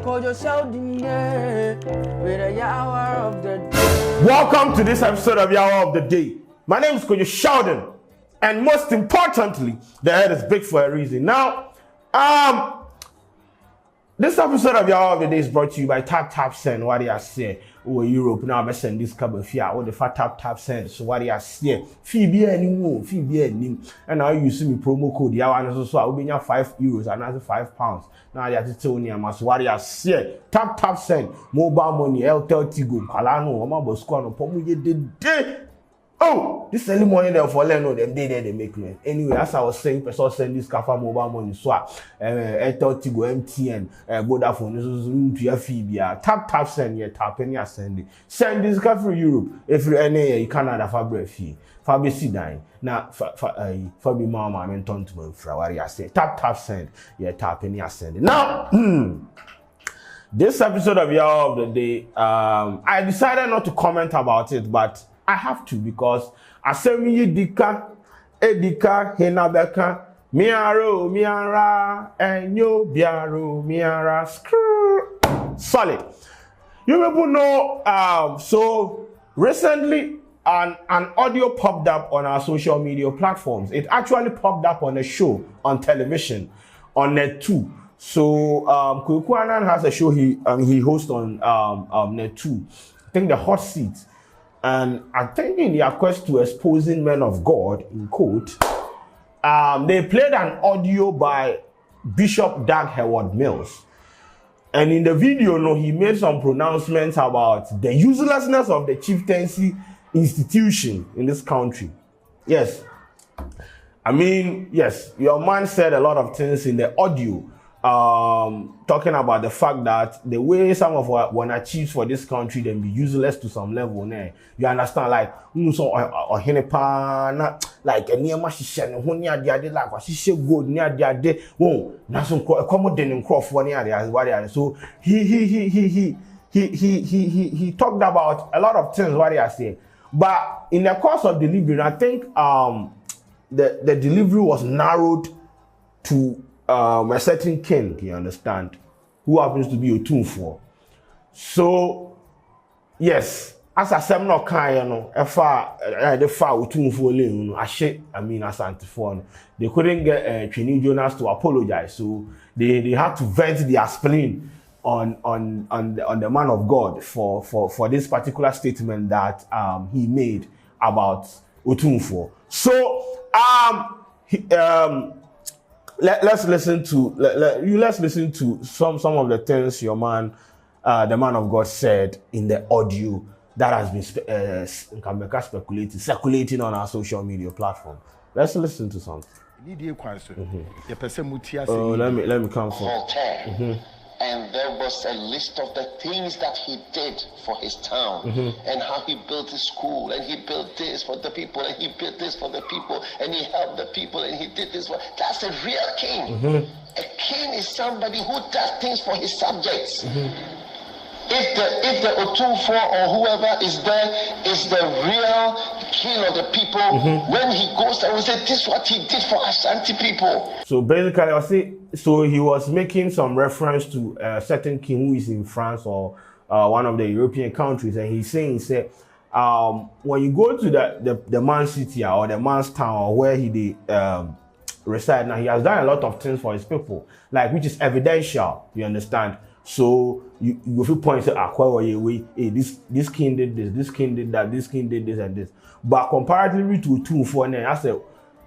Sheldon, with a hour of the day. Welcome to this episode of Hour of the Day. My name is Sheldon, and most importantly, the head is big for a reason. Now, this episode of Hour of the Day is brought to you by Tap Send. What do you say? Oh, Europe now, I send this couple of fear. Oh, the fat tap send. So what do you say? Fee be anymore, and now you see me promo code. Yeah, and so I will be €5 and another £5. Now you have to tell me, what do you say? Tap send. Mobile money, Airtel Tigo, Palano, Mama Squano, Pomu day. Oh, this early morning there for Leno, them day there they make me. Anyway, as I was saying, person send this car for mobile money, swap, Airtel Tigo, MTN, Vodafone, this is to your fee. Tap send, yeah, tap any send. Send this car for Europe. If you're any, you Canada for fee. Fabi si dying. Now, Fabi mama, I mean, turn to my flower. I say, tap send, yeah, tap any send. Now, this episode of Hour of the Day, I decided not to comment about it, but I have to because asemi dika edika henabeka miara enyo biaro miara solid. You people know so recently an audio popped up on our social media platforms. It actually popped up on a show on television on Net 2. So Kwadwo has a show he hosts on Net 2. I think the Hot Seat. And I think in their quest to exposing men of God, in quote, they played an audio by Bishop Heward-mills. And in the video, he made some pronouncements about the uselessness of the chieftaincy institution in this country. Yes. I mean, yes, your man said a lot of things in the audio, talking about the fact that the way some of what one achieves for this country then be useless to some level. You understand, like so or like a near machine when you are like what she good near the day. Oh, now some accommodating crop one year. So he talked about a lot of things what he has said. But in the course of delivery, I think the delivery was narrowed to a certain king, you understand, who happens to be Otumfour. So, yes, as I said, no kind, you know, if the far Otumfour, I mean, as antiphon, they couldn't get Trini Jonas to apologize, so they had to vent their spleen on the man of God for this particular statement that he made about Otumfour. So, Let's listen to some of the things your man, the man of God, said in the audio that has been circulating on our social media platform. Let's listen to something. Oh, let me come for. And there was a list of the things that he did for his town, and how he built his school, and he built this for the people, and he built this for the people, and he helped the people, and he did this. That's a real king. A king is somebody who does things for his subjects. If the Otumfour or whoever is there is the real king of the people, when he goes there, we say this is what he did for Ashanti people. So basically, I say, so he was making some reference to a certain king who is in France or one of the European countries, and he's saying, when you go to the man's city or the man's town or where he reside now, he has done a lot of things for his people, like which is evidential. You understand? So you feel point say, hey, this king did this king did that, this king did this and this. But comparatively to Otumfour, I said,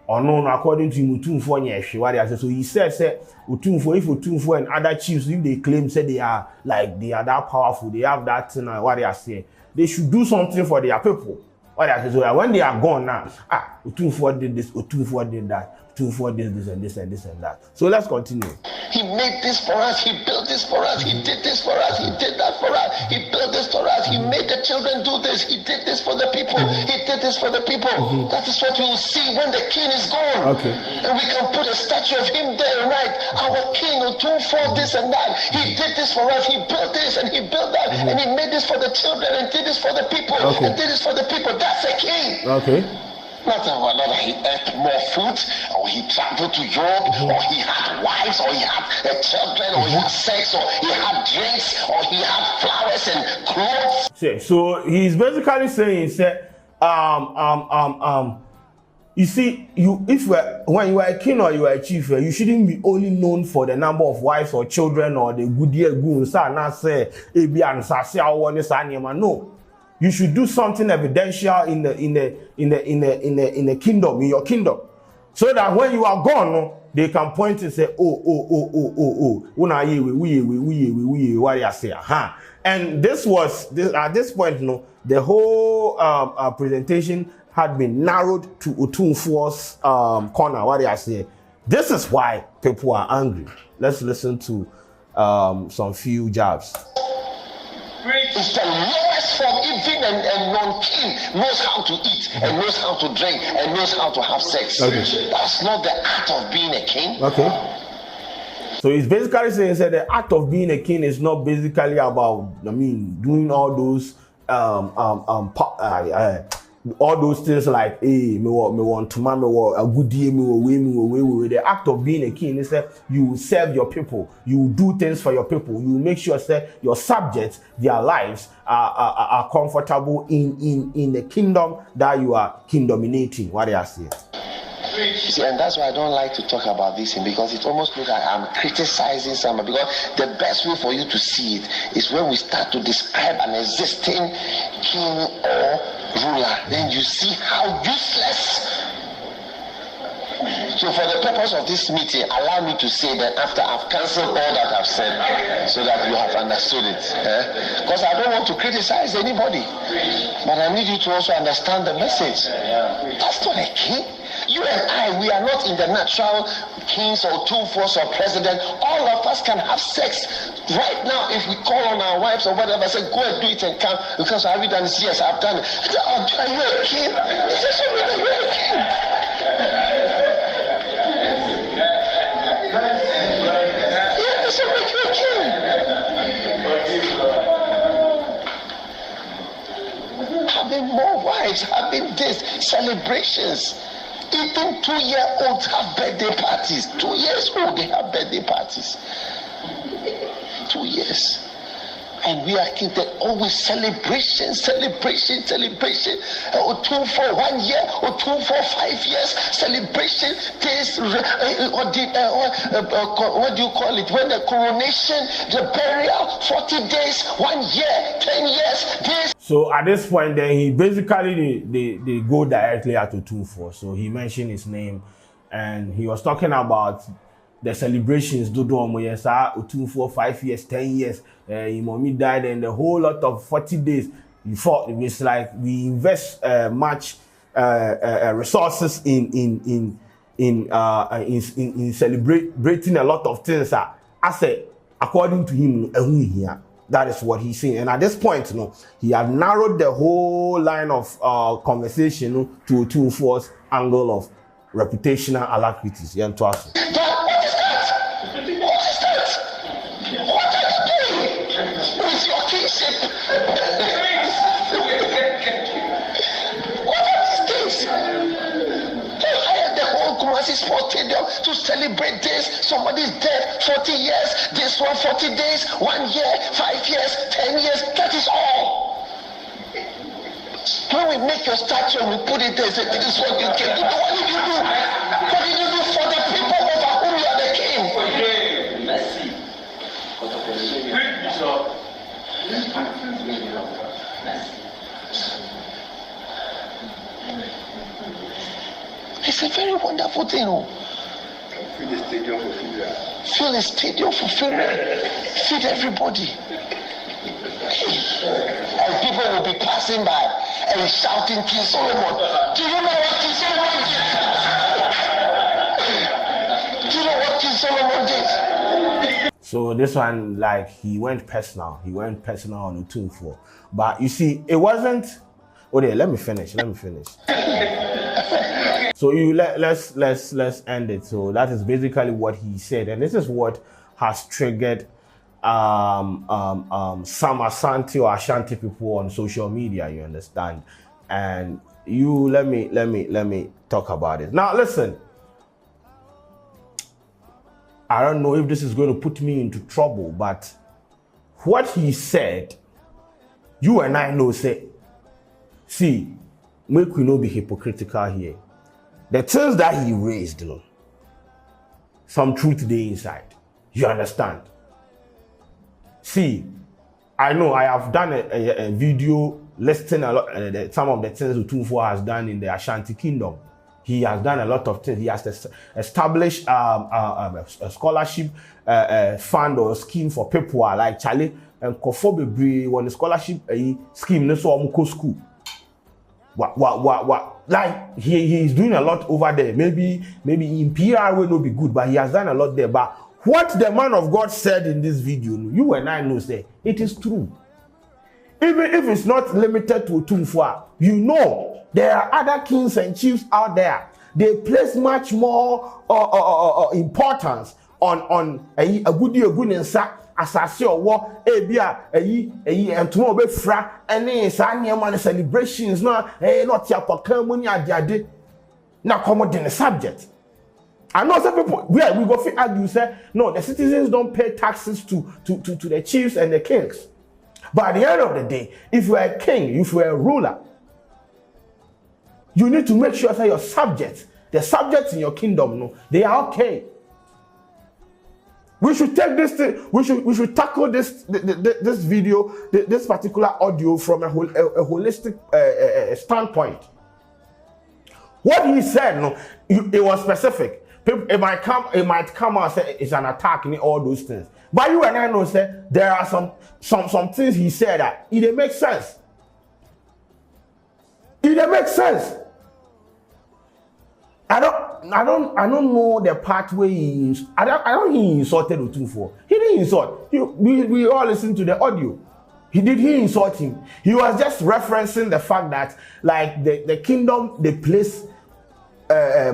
no, according to Otumfour, so he said, Otumfour, if Otumfour and other chiefs, if they claim say they are that powerful, they have that thing, what they are saying, they should do something for their people. What they are saying, so that when they are gone now, Otumfour did this, Otumfour did that. Otumfour did this and this and this and that. So let's continue. He made this for us, he built this for us, he did this for us, he did that for us, he built this for us, he made the children do this, he did this for the people, he did this for the people. That is what we will see when the king is gone. Okay. And we can put a statue of him there, right? Our king Otumfour this and that. He did this for us, he built this and he built that, and he made this for the children and did this for the people, and did this for the people. That's a king. Okay. Not that he ate more food, or he traveled to Europe, or he had wives, or he had children, or he had sex, or he had drinks, or he had flowers and clothes. So he's basically saying, you see, when you are a king or you are a chief, you shouldn't be only known for the number of wives or children or the good year goons. No. You should do something evidential in the kingdom, in your kingdom, so that when you are gone, they can point and say, oh, what you say, And this was at this point, the whole presentation had been narrowed to Otumfour's corner. What you say? This is why people are angry. Let's listen to some few jabs. It's the lowest form. Even a non-king knows how to eat and knows how to drink and knows how to have sex. Okay. That's not the act of being a king. Okay. So he's basically saying that the act of being a king is not basically about, doing all those all those things like, hey, me want to man, me want a good day, me. The act of being a king is that you serve your people, you do things for your people, you make sure that your subjects, their lives are comfortable in the kingdom that you are king dominating. What they are saying. See, and that's why I don't like to talk about this thing, because it almost looks like I'm criticizing someone. Because the best way for you to see it is when we start to describe an existing king or ruler, then you see how useless. So for the purpose of this meeting, allow me to say that after I've cancelled all that I've said, so that you have understood it. Because I don't want to criticize anybody, but I need you to also understand the message. That's not a king. You and I, we are not in the natural kings or two-force or president. All of us can have sex right now. If we call on our wives or whatever, say, go and do it and come, because have you done this? Yes, I've done it. I say, oh, are you a king? He says, oh, you're a king. Yeah, so make you a king. Having more wives, having this, celebrations. Even 2-year-olds have birthday parties. 2 years old, they have birthday parties. 2 years. And we are always celebration. Otumfour 1 year, Otumfour 5 years, celebration days. What do you call it? When the coronation, the burial, 40 days, 1 year, 10 years, days. So at this point, then he basically they go directly at Otumfour. So he mentioned his name, and he was talking about the celebrations. Otumfour 5 years, 10 years. Mommy died, and the whole lot of 40 days. It's like we invest much resources in celebrating a lot of things. I said, according to him, that is what he's saying. And at this point, he had narrowed the whole line of conversation to Otumfour's angle of reputational alacrities. To celebrate this, somebody's dead, 40 years, this one 40 days, 1 year, 5 years, 10 years, that is all. When we make your statue and we put it there, say, this is what you can do. What did you do? What did you do for the people over whom you are the king? It's a very wonderful thing. Fill the stadium for funeral. Feed everybody. And people will be passing by and shouting, King Solomon. Do you know what King Solomon did? Do you know what King Solomon did? So this one, like, he went personal. He went personal on Otumfour. But you see, it wasn't. Okay, let me finish. So let's end it. So that is basically what he said, and this is what has triggered some Asante or Ashanti people on social media. You understand, and let me talk about it. Now listen. I don't know if this is going to put me into trouble, but what he said, you and I know, say, see, make we not be hypocritical here. The things that he raised, you know, some truth there inside. You understand? See, I know I have done a video listing a lot some of the things Otumfour has done in the Ashanti Kingdom. He has done a lot of things. He has established a scholarship fund or scheme for people like Charlie and Kofobebri on the scholarship scheme. So school. What? Like he is doing a lot over there. Maybe in PR will not be good, but he has done a lot there. But what the man of God said in this video, you and I know, say it is true. Even if it's not limited to Otumfour, you know. There are other kings and chiefs out there. They place much more importance on a good asase owo ebia and tomorrow be fra any sanya celebrations na not ya pakamuni ade na come the subject. I know some people we go fit argue say no, the citizens don't pay taxes to the chiefs and the kings. But at the end of the day, if you are a king, if you are a ruler, you need to make sure that your subjects, the subjects in your kingdom, no, they are okay. We should take this thing, we should tackle this video, this particular audio from a holistic standpoint. What he said, no, it was specific. It might come and say it's an attack and all those things. But you and I know, say there are some things he said that it makes sense. It makes sense. I don't know the part where I don't think he insulted Otumfour. He didn't insult. We all listened to the audio. He insult him. He was just referencing the fact that like the kingdom, they place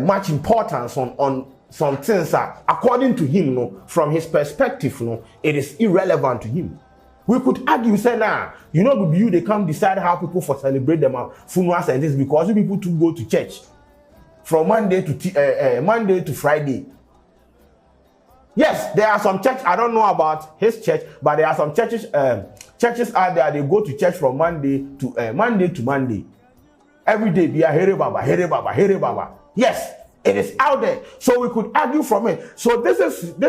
much importance on some things that according to him, no, from his perspective, no, it is irrelevant to him. We could argue, say, nah, you know, they come decide how people for celebrate them funerals and this because you people to go to church from Monday to Friday. Yes, there are some churches, I don't know about his church, but there are some churches out there, they go to church from Monday to Monday. Every day, be a here baba. Yes, it is out there. So we could argue from it. So this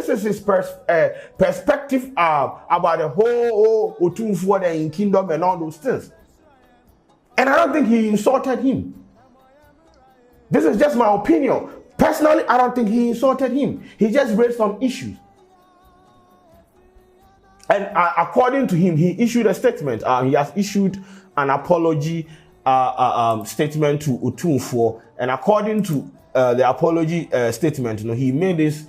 is his perspective about the whole Otumfour in kingdom and all those things. And I don't think he insulted him. This is just my opinion. Personally, I don't think he insulted him. He just raised some issues. And according to him, he issued a statement. He has issued an apology statement to Otumfour. And according to the apology statement, he made this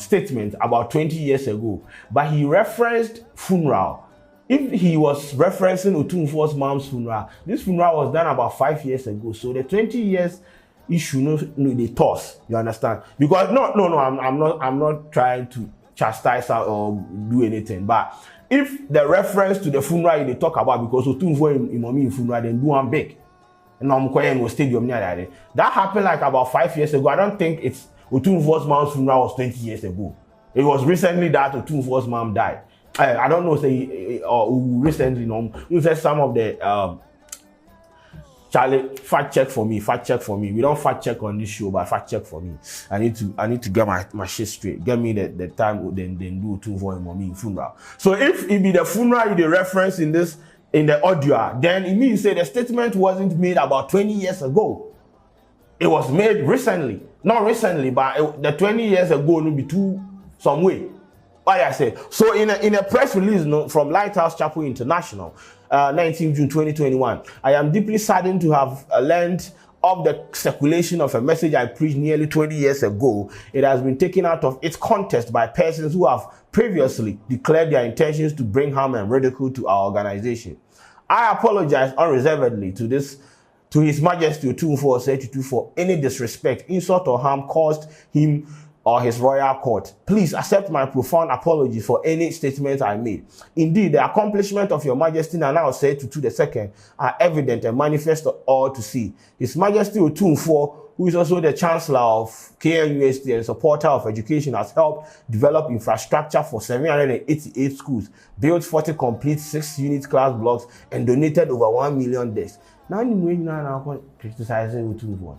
statement about 20 years ago. But he referenced funeral. If he was referencing Otumfour's mom's funeral, this funeral was done about 5 years ago. So the 20 years issue, they toss. You understand? Because I'm not trying to chastise or do anything. But if the reference to the funeral they talk about, because Otumfour in mommy funeral, then do one big. And I'm going to stadium near that. That happened like about 5 years ago. I don't think it's Otumfour's mom's funeral was 20 years ago. It was recently that Otumfour's mom died. I don't know, say, or recently, you said some of the Charlie, fact check for me. We don't fact check on this show, but fact check for me. I need to get my shit straight. Get me the time then do Otumfour in mommy funeral. So if it be the funeral you reference in the audio, then it means say the statement wasn't made about 20 years ago. It was made recently. Not recently, but the 20 years ago will be too some way. Like I said, so in a press release from Lighthouse Chapel International, 19 June 2021, I am deeply saddened to have learned of the circulation of a message I preached nearly 20 years ago. It has been taken out of its context by persons who have previously declared their intentions to bring harm and ridicule to our organization. I apologize unreservedly to His Majesty Otumfour 32 for any disrespect, insult, or harm caused him or his royal court. Please accept my profound apology for any statement I made. Indeed, the accomplishment of your majesty now said to the second are evident and manifest to all to see. His Majesty Otumfour, who is also the Chancellor of KNUST and supporter of education, has helped develop infrastructure for 788 schools, built 40 complete 6-unit class blocks, and donated over 1 million desks. Now, I'm criticizing Otumfour.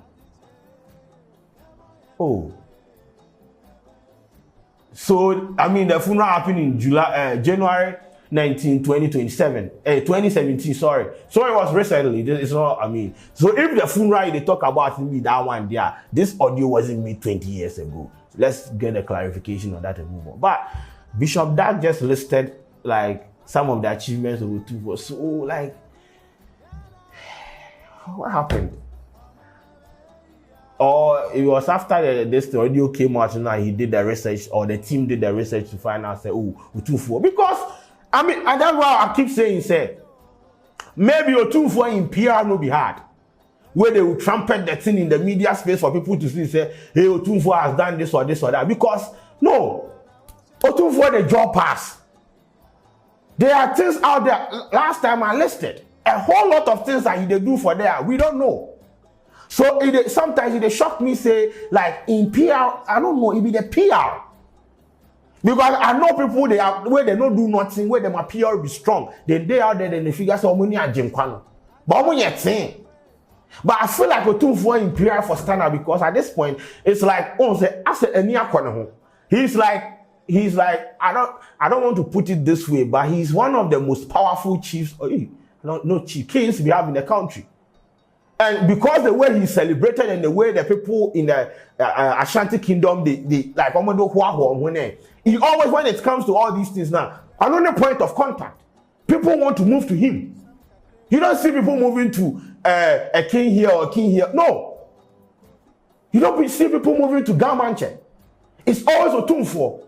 Oh. So, I mean, the funeral happened in January 19, 2017, sorry. So it was recently, it's not, I mean. So if the funeral they talk about me, that one there, this audio wasn't made 20 years ago. Let's get a clarification on that and move on. But Bishop Dag just listed, like, some of the achievements of Otumfour. So, like, what happened? Or it was after this audio came out, and he did the research, or the team did the research to find out, say, oh, Otumfour. Because, I mean, and that's why I keep saying, say, maybe Otumfour in PR no be hard. Where they will trumpet the thing in the media space for people to see, say, hey, Otumfour has done this or that. Because, no, Otumfour, the job pass. There are things out there, last time I listed, a whole lot of things that they do for there, we don't know. So sometimes it shock me, say, like in PR, I don't know, it be the PR. Because I know people where they don't do nothing, where their PR be strong. Then they out there, then they figure so many are Jimquano. But when you're saying, but I feel like Otumfour in PR for standard, because at this point, it's like, oh, say, I said, he's like, I don't want to put it this way, but he's one of the most powerful chiefs, kings we have in the country. And because the way he's celebrated and the way the people in the Ashanti Kingdom, they like, he always, when it comes to all these things now, another point of contact, people want to move to him. You don't see people moving to a king here or a king here. No. You don't see people moving to Gamanche. It's always Otumfour.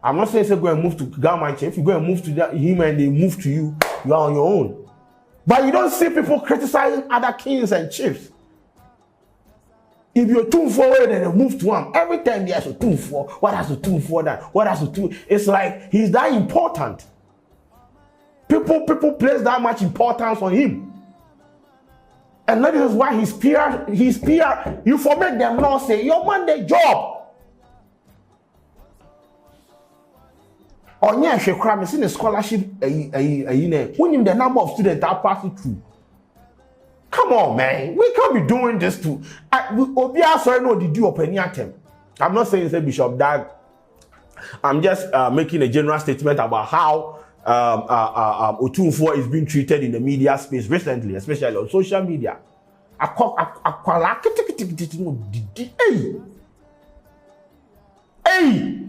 I'm not saying say go and move to Gamanche. If you go and move to him and they move to you, you are on your own. But you don't see people criticizing other kings and chiefs. If you're Otumfour, then they move to him. Every time there's Otumfour, what has Otumfour done? What has Otumfour? It's like he's that important. People place that much importance on him. And that is why his PR, you forbid them now say, your man, their job. On your crime, it's in a scholarship, when the number of students are passing through. Come on, man. We can't be doing this too. Sorry, no, did you open your term? I'm not saying say Bishop Dag. I'm just making a general statement about how Otumfour is being treated in the media space recently, especially on social media. Hey!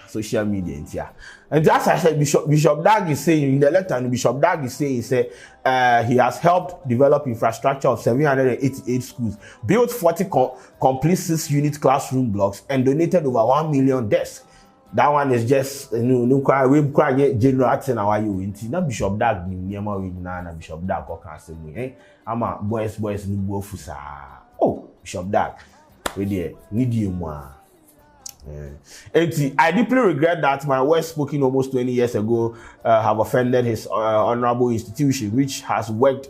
Social media, yeah. And just as I said, Bishop Dag is saying in the letter, and Bishop Dag is saying, he has helped develop infrastructure of 788 schools, built 40 complete 6-unit classroom blocks, and donated over 1 million desks. That one is just no general thing how you went. Not Bishop Dag ni niema we na Bishop Dag ko kan say we ama boys ni bo fusa. Oh, Bishop Dag we there need you more. I deeply regret that my words spoken almost 20 years ago have offended his honorable institution, which has worked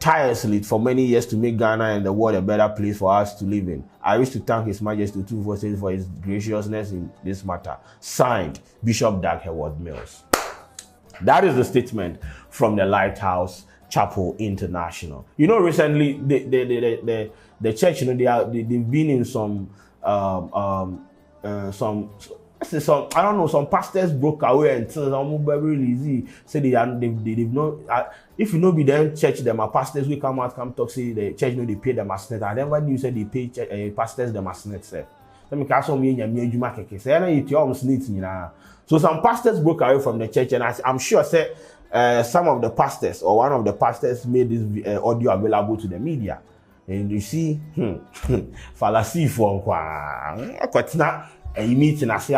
tirelessly for many years to make Ghana and the world a better place for us to live in. I wish to thank His Majesty Otumfour for his graciousness in this matter. Signed, Bishop Dag Heward-mills. That is the statement from the Lighthouse Chapel International. You know, recently the church, you know, they've been in some I don't know, some pastors broke away and some very lazy. Say they've not. If you know be them church, them are pastors we come talk say the church know they pay them as net. I never knew say they pay pastors them as net. Say let me cast on me and me juma keke. Say na it almost neat na. So some pastors broke away from the church, and I'm sure say some of the pastors or one of the pastors made this audio available to the media. And you see, fallacy for kwatina a meeting as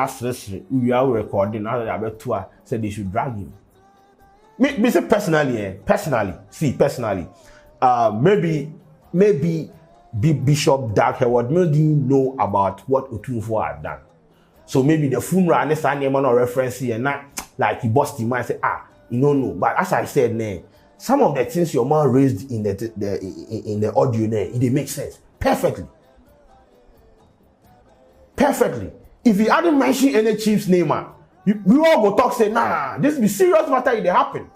we are recording now that tour said they should drag him. Me say personally, maybe Bishop Dag Heward-mills didn't know about what Otumfour had done. So maybe the funeral and this name or reference here, and not like he bust him and say, you don't know. But as I said, some of the things your man raised in the audio, it makes sense perfectly. Perfectly. If he hadn't mentioned any chief's name, we all go talk say, nah, this be serious matter if they happen.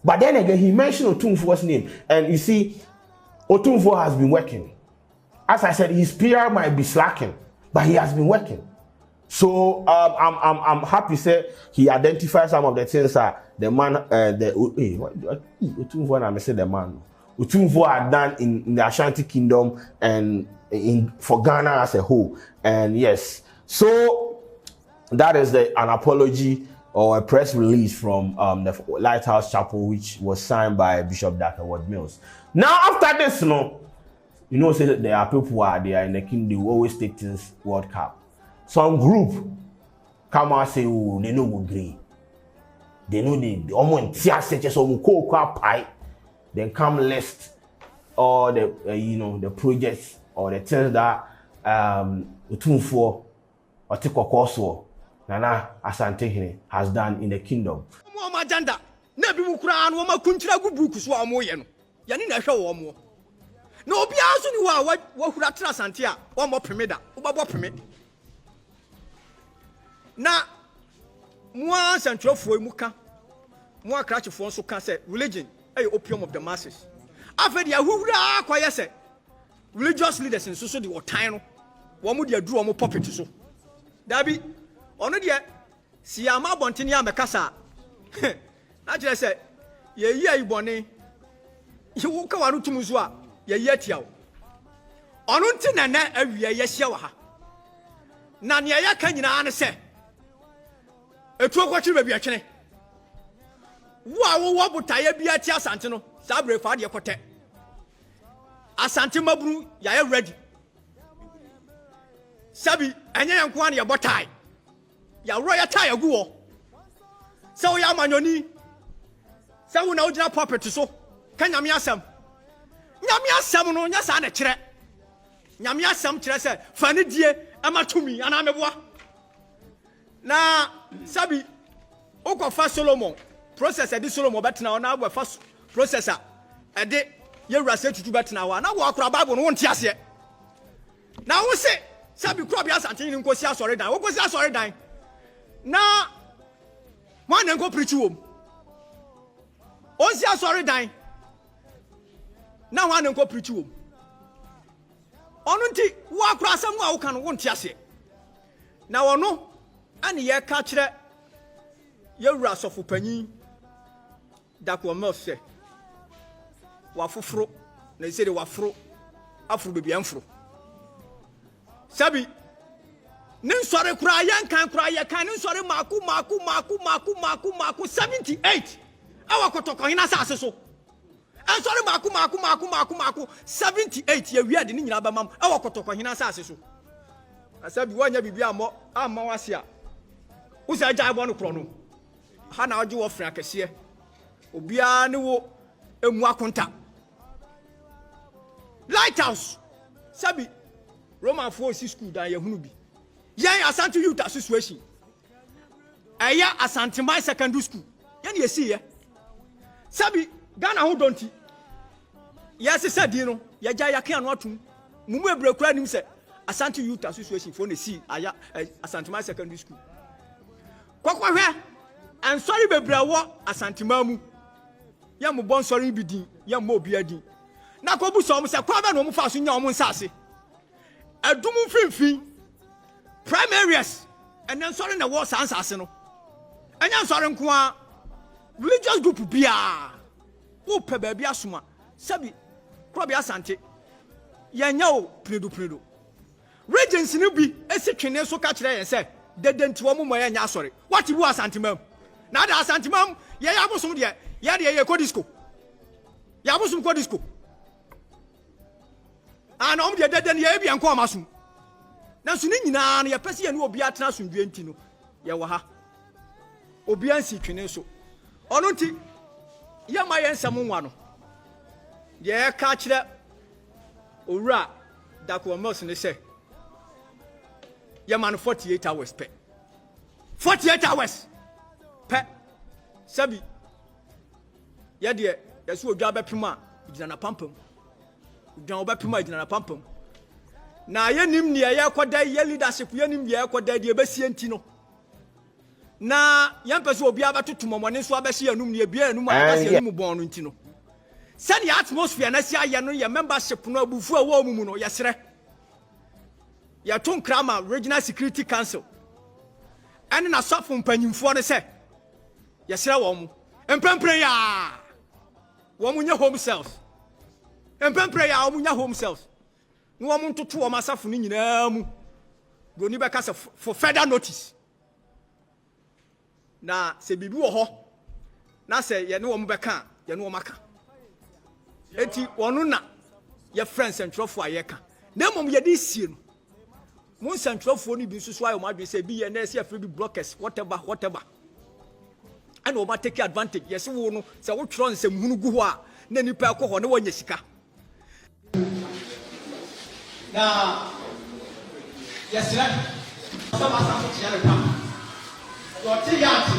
But then again, he mentioned Otumfour's name, and you see, Otumfour has been working. As I said, his PR might be slacking, but he has been working. So I'm happy to say he identified some of the things that the man Otumfour, I say the man Otumfour had done in the Ashanti Kingdom and for Ghana as a whole. And yes, so that is an apology or a press release from the Lighthouse Chapel, which was signed by Bishop Dag Heward-mills. Now after this, say that there are people who are there in the kingdom, they will always take things World Cup. Some group come and say, oh, they know we agree. They know they almost such as pie. Then come list all the the projects or the things that Otumfour or Kwadwo Nana Asante has done in the kingdom. No, be also ni wa hura tra Asante a wa mo peme da wo babo peme na mo asantropho mu ka mo akrachefo nso ka say religion ay opium of the masses afedi ahura akoye say religious leaders nso so de wotan no wo mo de aduru wo puppet so dabi ono de si ama bontene ya mekasa na kire say ye yi ayibone ye wo ka waru tumu so a ye yetia wo ono nti na awie ye hye wa ha na ne ya ka nyina an se etu okwochiri baby atwene wo botaye bia ti Asante no sabre fa de kote Asante maburu ya ready sabi anya yanko an ye botai ya roya tie agu wo se wo ya manyoni se wo na ojina puppet so ka nyame asem no nya sa na kire nyame asem kire se fa ne die amatumi ana meboa na sabi ukofa Solomon processor di Solomon betena ona agwa fa processor ede yewura se tutu betena wa na wo akora bible no wonte ase na wo se sabi kro bia Asante ni nkosi asore dan wo kosi asore dan na wan nko preach wom osi asore dan na wan nko preach wom onu nti wo akora asem wa wo kan wonte ase na wono ani ye ka kire yewura sofo panyin Heward-mills se wa foforo na se de wa foro afro bebi amfro sabi nin sore kura yan kan kura ye kan nin sore maku 78 awa kotoko hina sase so an sore maku 78 ye wi ade ni nyina ba mam awa kotoko hina sase so asabi wanya bibia amma wase a usa agya abo no kro no ha na oje wo fra kese obia ne wo emu akonta Lighthouse sabi Roman 4 school dan ye hunu bi yan Asante youth association aya Asante my secondary school yan ye see ye sabi Ghana ho donti yes said no ye gya yake anu atum mumu ebrekura nim se Asante youth association for ne see aya Asante my secondary school kokwohwe and sorry bebra wo Asante mamu ya mo bon sorry bi din ya mo obi adin na ko bu so mo se kwa ba no mo fa so nya mo nsase adum mfimfin prime areas and then sorry na wo sansase no anya sorry nko a religious group bia wo pe ba bia soma sabi ko bia Asante ya nya o predo regency no bi esi twene so ka kire yen se dedenti wo mo ya nya sorry what bu Asante mam na da Asante mam ye ya bosom de ye de ye ko disco ya bosom ko disco ana om de deden ye bia nko amasum na so ni nyina na ye pese ye no obi atena asundue nti no ye wo ha obi ansi twene so ono nti ye ma ye nsam nwa no ye ka kire Ora Heward-mills ne say. Your man 48 hours pe. 48 hours. Pe. Sabi. Ya de yaso odwa bepema igina na pampam. Odwa bepema igina na pampam. Na yenim ne ye koda ye leadership yenim ye koda de besie ntino. Na yampese obi abatoto momone so abehye anum ne bia anum abase anum bon no ntino. Send the atmosphere na si aye no ye membership no abufu awo mumu no yesre. Ya ton krama regional security council. Ene na sofo mpanyimfo ne se yesre wo mu. Emprempre ya. Wo mu nya home cells. Emprempre ya wo mu nya home cells. No wo mu ntoto wo masafo ni nyina mu. Broni beka se for further notice. Na se bibi wo ho. Na se ye ne wo mu beka, ye ne wo maka. Eti wonu na ye friends and trofo ayeka. Na mom ye di sie no. Mon centrofo ni bi susu ayo madwe say bi ye na se afri bi blockers whatever. And we take advantage. Yes wo no se wo tro nsem hunu gu ho a na nipa akọ ho na wanya sika. Na yes right. Sama sama tiare pa. Yo ti yati.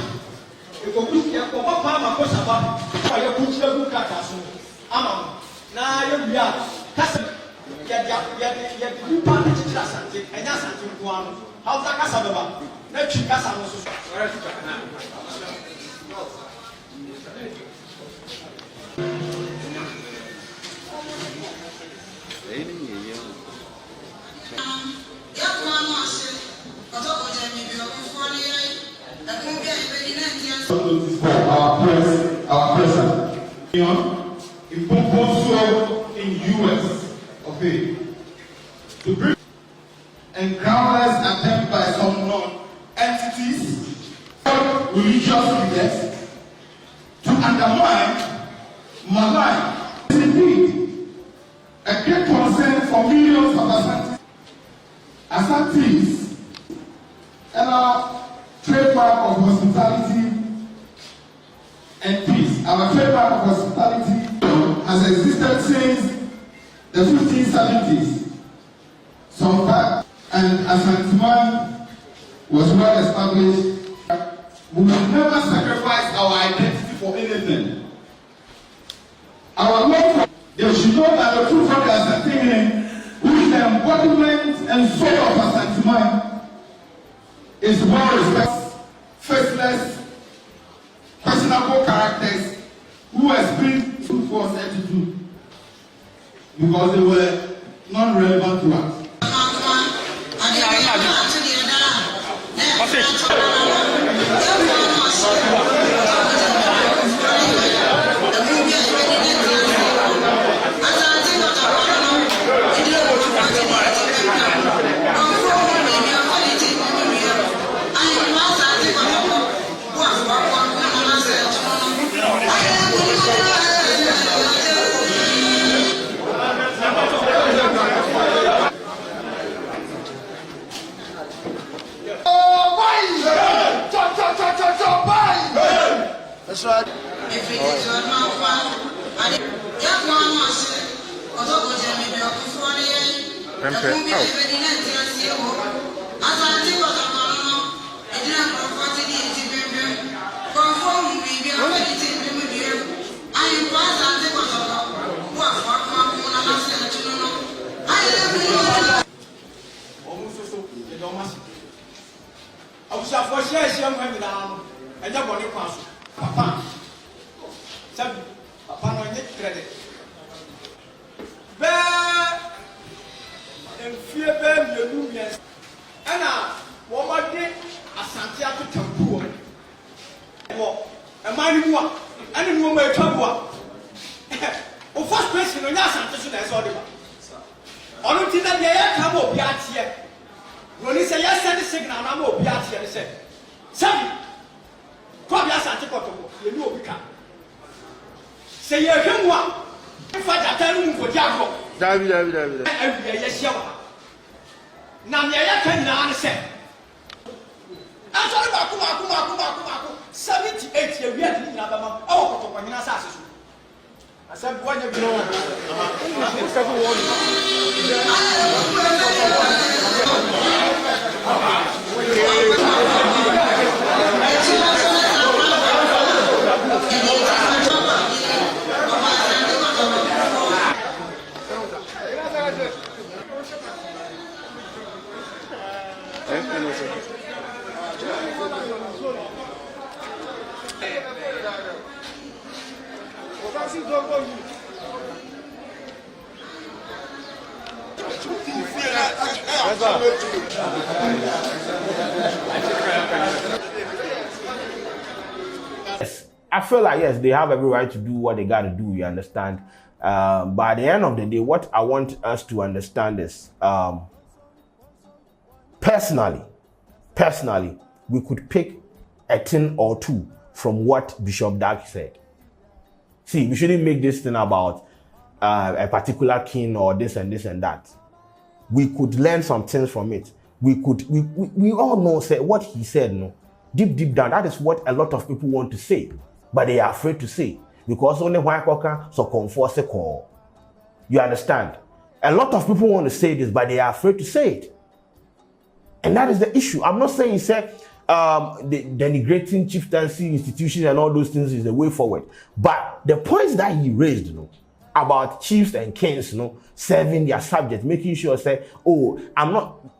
E ko ku ye ko papa ma ko saba. Ko ye ku ti bu kata so. Ama na ye bia kasa ya nipa na titira asante enya asante nko ano how za kasa beba na twi kasa no so ora twa kana our president in Otumfour in US of A to bring and groundless attempt by some non-entities, religious leaders, to undermine my life. Indeed, a great concern for millions of Asantis and our trademark of hospitality and peace. Our trademark of hospitality has existed since the 1570s. Some fact, and Asantiman was well established. We will never sacrifice our identity for anything. Our love, they should know that the true father Asantiman, who is the embodiment and soul of Asantiman, is well respected, faithless, questionable characters who has been true for us to do because they were not relevant to us. That's right. If it is your mouth, and that one was although was a maybe of 40 years, the movie is ready to see you. As I think was a man, I didn't know 40 years to be conform me, we are ready to be with you. I am quite a think was a what for I said to know. I love you. Almost so, you don't must. I was a first year, young women down, and that one pass. Papa, sabi, papa no nye credit. Be, enfie be mienu mies. Ana, wo ma de asante atotampu wo. E ma ni mu a, ana ni wo ma etwabu a. O first question no nya asante so na e so de ba. Onu ti na de ye ka mo obi atie. Wo ni se ye send signal na mo obi atie ne se. Sabi Kobi asante kotobo, ye ni obi ka. Se ye hwemu a, fa jatanu mu kodi agro. David. Awie ye hye wa. Na me ye ka nyina ne se. Asori ba ku 78 ye wi adi nyina ba ma. Awo kotobo nyina sa aseso. I said, what you know? Yes, I feel like yes, they have every right to do what they got to do. You understand? But at the end of the day, what I want us to understand is, personally, we could pick a thing or two from what Bishop Dag said. See, we shouldn't make this thing about a particular king or this and this and that. We could learn some things from it. We all know say what he said, no, deep down, that is what a lot of people want to say, but they are afraid to say because only one can so conforce a call. You understand? A lot of people want to say this, but they are afraid to say it, and that is the issue. I'm not saying say denigrating chieftaincy institutions and all those things is the way forward, but the points that he raised, you know, about chiefs and kings, you know, serving their subjects, making sure say, oh,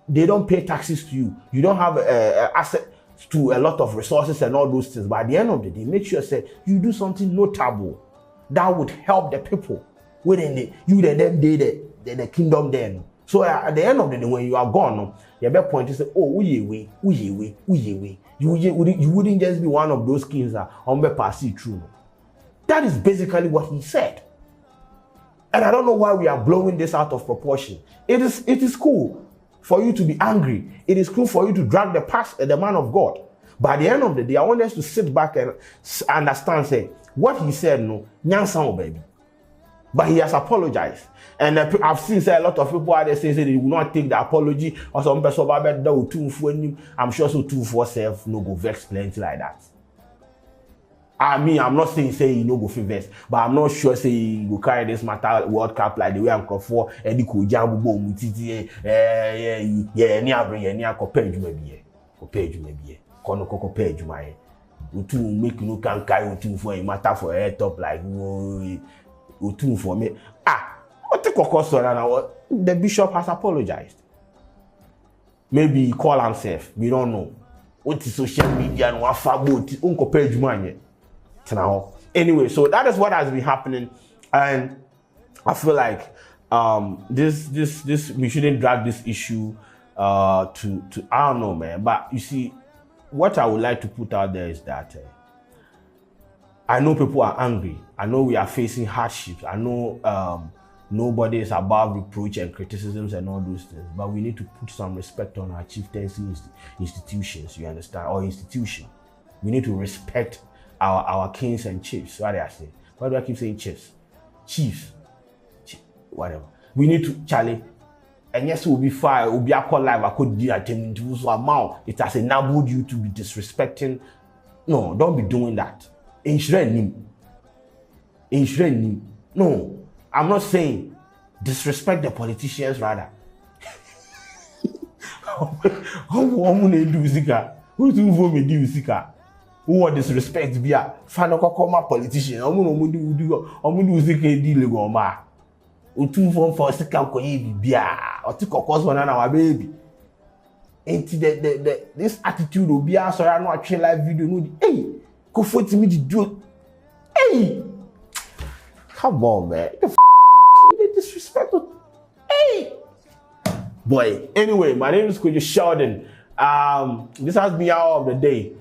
they don't pay taxes to you, you don't have access to a lot of resources and all those things, but at the end of the day, make sure say you do something notable that would help the people within the kingdom then. So at the end of the day, when you are gone, no, your best point is say, oh, you wouldn't just be one of those kings that pass it through. No. That is basically what he said. And I don't know why we are blowing this out of proportion. It is cool for you to be angry. It is cool for you to drag the man of God. But at the end of the day, I want us to sit back and understand, say, what he said, no, nyansan baby. But he has apologized. And I've seen say a lot of people out there saying they will not take the apology or some person about that Otumfour. I'm sure so Otumfour self no go vex plenty like that. I mean, I'm not saying say you no go vex, but I'm not sure say you go carry this matter World Cup like the way I'm for Eddie Kwadwo mutiti ni abre ni akopɛ adwuma bi kono kokopɛ adwuma ye otu make no can carry Otumfour matter for head top like Otumfour me what the kokosora now the bishop has apologized. Maybe he call himself, we don't know. What is social media and what about unkopɛ adwuma ye. Anyway, so that is what has been happening, and I feel like this we shouldn't drag this issue to I don't know, man. But you see, what I would like to put out there is that I know people are angry. I know we are facing hardships. I know nobody is above reproach and criticisms and all those things. But we need to put some respect on our chieftaincy institutions. You understand? Or institution. We need to respect our kings and chiefs. What do I say? Why do I keep saying chiefs? Chiefs. Whatever. We need to, Charlie. And yes, we'll be fine. We'll be a call live. I could do that. It has enabled you to be disrespecting. No, don't be doing that. No, I'm not saying disrespect the politicians rather. Who want disrespect be a fan of a politician? Otumfour for second bia or to cause one our baby. Ain't this attitude will be so I know a live video. No, hey, go for to me to do. Hey, come on, man. You disrespect. Hey, boy. Anyway, my name is Sheldon. This has been Hour of the Day.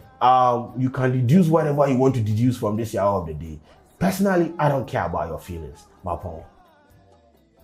You can deduce whatever you want to deduce from this Hour of the Day. Personally, I don't care about your feelings, my point.